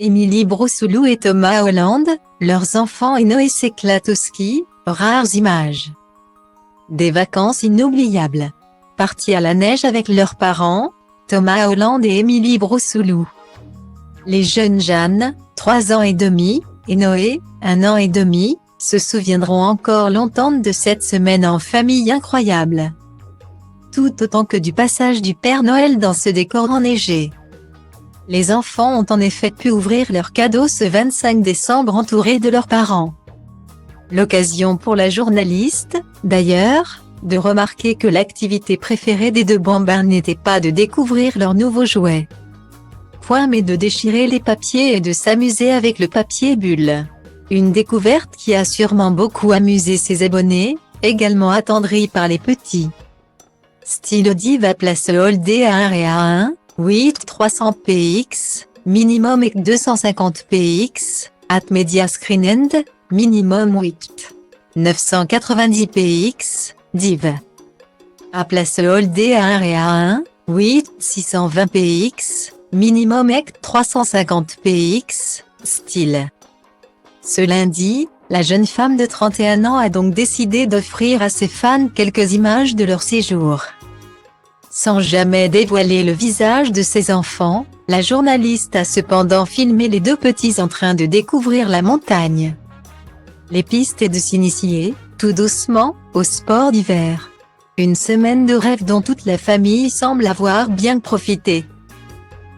Émilie Broussoulou et Thomas Holland, leurs enfants et Noé s'éclatent au ski, rares images. Des vacances inoubliables. Partis à la neige avec leurs parents, Thomas Holland et Émilie Broussoulou. Les jeunes Jeanne, 3 ans et demi, et Noé, 1 an et demi, se souviendront encore longtemps de cette semaine en famille incroyable. Tout autant que du passage du Père Noël dans ce décor enneigé. Les enfants ont en effet pu ouvrir leurs cadeaux ce 25 décembre entourés de leurs parents. L'occasion pour la journaliste, d'ailleurs, de remarquer que l'activité préférée des deux bambins n'était pas de découvrir leurs nouveaux jouets. Mais de déchirer les papiers et de s'amuser avec le papier bulle. Une découverte qui a sûrement beaucoup amusé ses abonnés, également attendris par les petits. Stylo Diva place Holdé à 1 et à 1, 8 300 px, minimum et 250 px, at media screen end, minimum 8 990 px, div. À place Holdé à 1 et à 1, 8 620 px, minimum et 350 px, style. Ce lundi, la jeune femme de 31 ans a donc décidé d'offrir à ses fans quelques images de leur séjour. Sans jamais dévoiler le visage de ses enfants, la journaliste a cependant filmé les deux petits en train de découvrir la montagne. Les pistes et de s'initier, tout doucement, au sport d'hiver. Une semaine de rêve dont toute la famille semble avoir bien profité.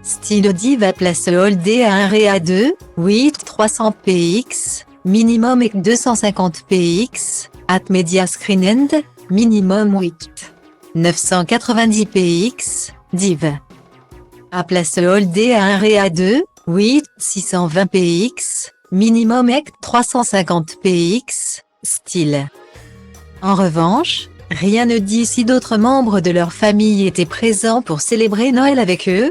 Stylo Diva place Holdé à 1 et à 2, 8 300 px, minimum et 250 px, at media screen end, minimum 8 990 px, div. À place Holdé à 1 et à 2, 8 620 px, minimum et 350 px, style. En revanche, rien ne dit si d'autres membres de leur famille étaient présents pour célébrer Noël avec eux.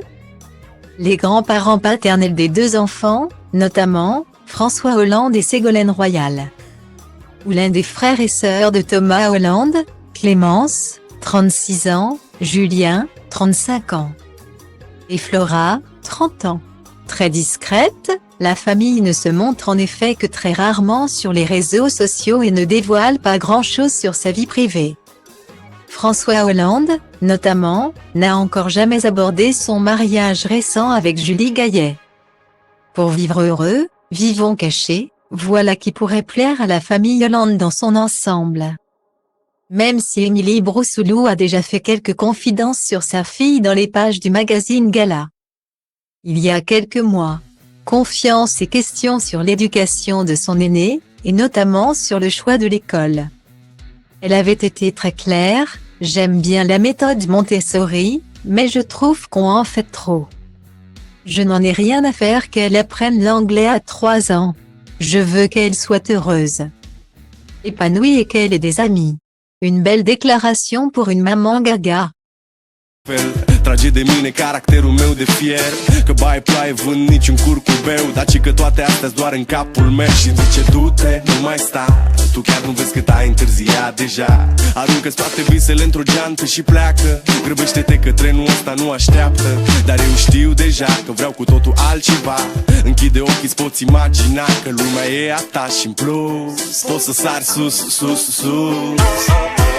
Les grands-parents paternels des deux enfants, notamment, François Holland et Ségolène Royal. Ou l'un des frères et sœurs de Thomas Holland, Clémence, 36 ans, Julien, 35 ans. Et Flora, 30 ans. Très discrète, la famille ne se montre en effet que très rarement sur les réseaux sociaux et ne dévoile pas grand-chose sur sa vie privée. François Holland, notamment, n'a encore jamais abordé son mariage récent avec Julie Gaillet. Pour vivre heureux, vivons cachés, voilà qui pourrait plaire à la famille Holland dans son ensemble. Même si Émilie Broussoulou a déjà fait quelques confidences sur sa fille dans les pages du magazine Gala. Il y a quelques mois, confiance et questions sur l'éducation de son aîné, et notamment sur le choix de l'école. Elle avait été très claire, j'aime bien la méthode Montessori, mais je trouve qu'on en fait trop. Je n'en ai rien à faire qu'elle apprenne l'anglais à 3 ans. Je veux qu'elle soit heureuse, épanouie et qu'elle ait des amis. Une belle déclaration pour une maman gaga. Trage de mine caracterul meu de fier Că bai ploaie vând niciun curcubeu Dar ci că toate astea-s doar în capul meu Și zice du-te, nu mai sta Tu chiar nu vezi cât ai întârziat deja Aruncă-ți toate visele într-o geantă și pleacă Grăbește-te că trenul ăsta nu așteaptă Dar eu știu deja că vreau cu totul altceva Închide ochii, îți poți imagina Că lumea e a ta și în plus Poți să sari sus, sus, sus